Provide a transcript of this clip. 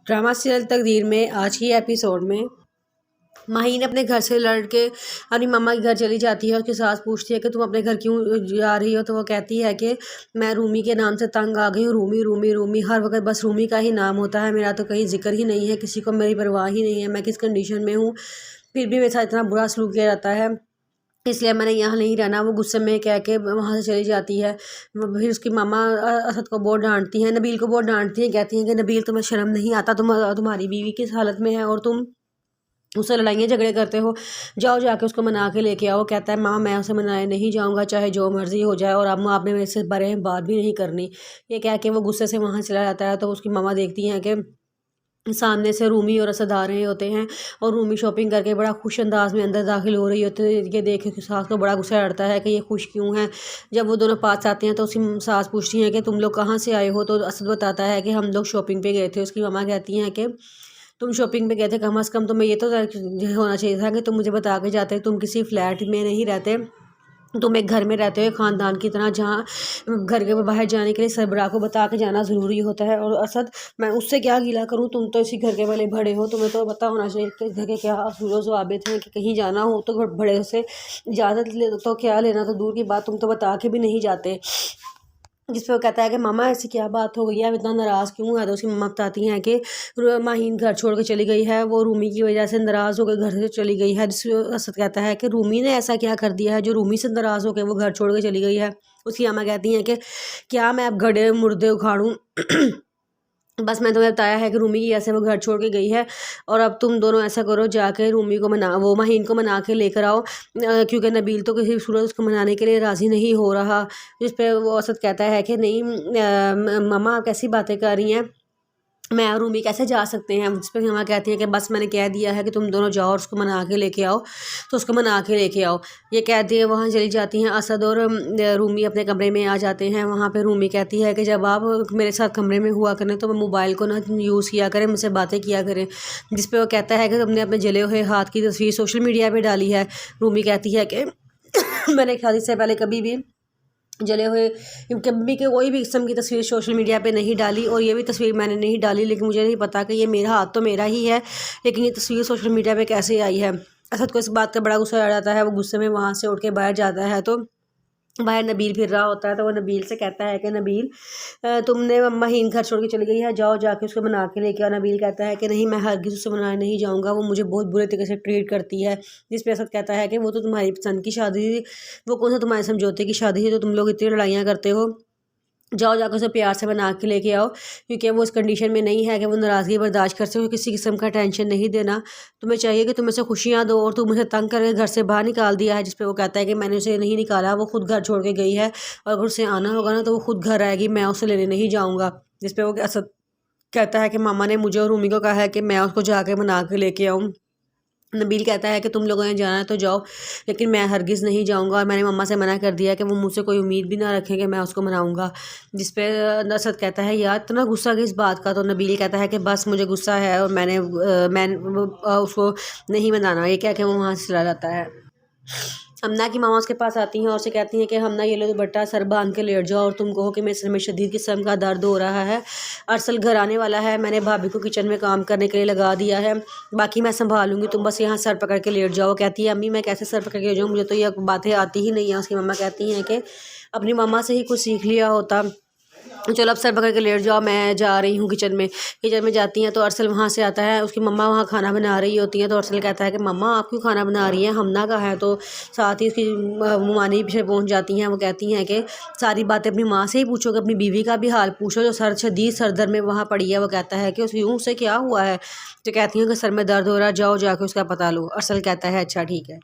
Drama serial तकदीर में आज की एपिसोड में माहीन अपने घर से लड़ के अपनी मम्मा के घर चली जाती है। उसकी सास पूछती है कि तुम अपने घर क्यों जा रही हो, तो वो कहती है कि मैं रूमी के नाम से तंग आ गई हूँ। रूमी रूमी रूमी, हर वक्त बस रूमी का ही नाम होता है, मेरा तो कहीं जिक्र ही नहीं है, किसी को मेरी परवाह ही नहीं है, मैं किस कंडीशन में हूँ, फिर भी मेरे साथ इतना बुरा सलूक किया जाता है, इसलिए मैंने यहाँ नहीं रहना। वो गुस्से में कह के वहाँ से चली जाती है। फिर उसकी मामा असद को बहुत डांटती हैं, नबील को बहुत डांटती हैं, कहती हैं कि नबील तुम्हें शर्म नहीं आता, तुम्हारी बीवी किस हालत में है और तुम उससे लड़ाइयाँ झगड़े करते हो, जाओ जाके उसको मना के लेके आओ। कहता है मामा मैं उसे मनाने नहीं जाऊँगा, चाहे जो मर्ज़ी हो जाए, और अब आपने मेरे से बारे में बात भी नहीं करनी। ये कह के वो गुस्से से वहाँ चला जाता है। तो उसकी मामा देखती हैं कि सामने से रूमी और असद आ रहे होते हैं और रूमी शॉपिंग करके बड़ा खुश अंदाज में अंदर दाखिल हो रही होती है। ये देख के सास को बड़ा गुस्सा चढ़ता है कि ये खुश क्यों है। जब वो दोनों पास आते हैं तो उसकी सास पूछती है कि तुम लोग कहाँ से आए हो, तो असद बताता है कि हम लोग शॉपिंग पे गए थे। उसकी मामा कहती हैं कि तुम शॉपिंग पे गए थे, कम अज़ कम तुम्हें ये तो होना चाहिए था कि तुम मुझे बता के जाते, तुम किसी फ्लैट में नहीं रहते, तुम एक घर में रहते हो ख़ानदान की तरह, जहाँ घर के बाहर जाने के लिए सरबराह को बता के जाना ज़रूरी होता है। और असद मैं उससे क्या गिला करूँ, तुम तो इसी घर के वाले बड़े हो, तुम्हें तो पता होना चाहिए कि घर के क्या असूल ज़वाबित हैं, कि कहीं जाना हो तो बड़े से इजाज़त ले तो क्या लेना तो दूर की बात, तुम तो बता के भी नहीं जाते। जिस पे वो कहता है कि मामा ऐसी क्या बात हो गई है, अब इतना नाराज़ क्यों है। तो उसकी मम्मा बताती हैं कि माहीन घर छोड़ के चली गई है, वो रूमी की वजह से नाराज़ होकर घर से चली गई है। जिस असद कहता है कि रूमी ने ऐसा क्या कर दिया है जो रूमी से नाराज़ होकर वो घर छोड़ के चली गई है। उसकी अम्मा कहती हैं कि क्या मैं अब गड्ढे मुर्दे उखाड़ूँ बस मैं तुम्हें बताया है कि रूमी की ऐसे वो घर छोड़ के गई है, और अब तुम दोनों ऐसा करो, जाके रूमी को वो माहीन को मना के लेकर आओ, क्योंकि नबील तो किसी सूरत उसको मनाने के लिए राज़ी नहीं हो रहा। जिस पे वो असद कहता है कि नहीं मम्मा आप कैसी बातें कर रही हैं, मैं और रूमी कैसे जा सकते हैं। जिस पर मम्मा कहती है कि बस मैंने कह दिया है कि तुम दोनों जाओ और उसको मना के लेके आओ, तो उसको मना के लेके आओ। ये कहती है वहाँ चली जाती हैं। असद और रूमी अपने कमरे में आ जाते हैं। वहाँ पे रूमी कहती है कि जब आप मेरे साथ कमरे में हुआ करें तो मोबाइल को ना यूज़ किया करें, मुझसे बातें किया करें। जिस पर वो कहता है कि तुमने अपने जले हुए हाथ की तस्वीर सोशल मीडिया पर डाली है। रूमी कहती है कि मैंने शादी से पहले कभी भी जले हुए कभी के कोई भी किस्म की तस्वीर सोशल मीडिया पे नहीं डाली, और ये भी तस्वीर मैंने नहीं डाली, लेकिन मुझे नहीं पता कि ये मेरा हाथ तो मेरा ही है, लेकिन ये तस्वीर सोशल मीडिया पे कैसे आई है। असद को इस बात का बड़ा गुस्सा आ जाता है। वो गुस्से में वहाँ से उठ के बाहर जाता है, तो बाहर नबील फिर रहा होता है। तो वो नबील से कहता है कि नबील तुमने माहीन घर छोड़ के चली गई है, जाओ जाके उसको मना के लेके आओ। नबील कहता है कि नहीं मैं हरगिज़ उससे मनाने नहीं जाऊँगा, वो मुझे बहुत बुरे तरीके से ट्रीट करती है। जिस पे असद कहता है कि वो तो तुम्हारी पसंद की शादी थी, वो कौन सा तुम्हारे समझौते की शादी थी, तो तुम लोग इतनी लड़ाइयाँ करते हो, जाओ जाकर उसे प्यार से बना के लेके आओ, क्योंकि वो इस कंडीशन में नहीं है कि वो नाराज़गी बर्दाश्त कर सके, किसी किस्म का टेंशन नहीं देना। तुम्हें चाहिए कि तुम इसे खुशियाँ दो, और तुम उसे तंग करके घर से बाहर निकाल दिया है। जिस पे वो कहता है कि मैंने उसे नहीं निकाला, वो खुद घर छोड़ के गई है, और अगर उसे आना होगा ना तो वो खुद घर आएगी, मैं उसे लेने नहीं जाऊँगा। जिस पे वो कहता है कि मामा ने मुझे और रूमी को कहा है कि मैं उसको जाके मना के लेके आऊँ। नबील कहता है कि तुम लोगों ने जाना है तो जाओ, लेकिन मैं हरगिज़ नहीं जाऊंगा, और मैंने मम्मा से मना कर दिया कि वो मुझसे कोई उम्मीद भी ना रखें कि मैं उसको मनाऊंगा। जिस पे असद कहता है यार इतना गुस्सा किस बात का। तो नबील कहता है कि बस मुझे गुस्सा है और मैं उसको नहीं मनाना। ये क्या कि वो वहाँ से चला जाता है। हमना की मामा उसके पास आती हैं और उसे कहती हैं कि हमना ये लो दुपट्टा सर बांध के लेट जाओ, और तुम कहो कि मेरे सर में शदीद किस्म का दर्द हो रहा है, अरसल घर आने वाला है, मैंने भाभी को किचन में काम करने के लिए लगा दिया है, बाकी मैं संभालूंगी, तुम बस यहाँ सर पकड़ के लेट जाओ। कहती है अम्मी मैं कैसे सर पकड़ के लेट जाऊँ, मुझे तो ये बातें आती ही नहीं है। उसकी मम्मा कहती हैं कि अपनी मामा से ही कुछ सीख लिया होता, चलो अब सर पकड़ के लेट जाओ, मैं जा रही हूँ किचन में। किचन में जाती हैं तो अरसल वहाँ से आता है। उसकी मम्मा वहाँ खाना बना रही होती हैं, तो अरसल कहता है कि मम्मा आप क्यों खाना बना रही हैं, हमना का है। तो साथ ही उसकी मुमानी पीछे पहुँच जाती हैं। वो कहती हैं कि सारी बातें अपनी माँ से ही पूछोगे, अपनी बीवी का भी हाल पूछो जो शदीद सरदर्द में वहाँ पड़ी है। वो कहता है कि उससे क्या हुआ है, तो कहती हैं कि सर में दर्द हो रहा है, जाओ जाके उसका पता लो। अरसल कहता है अच्छा ठीक है।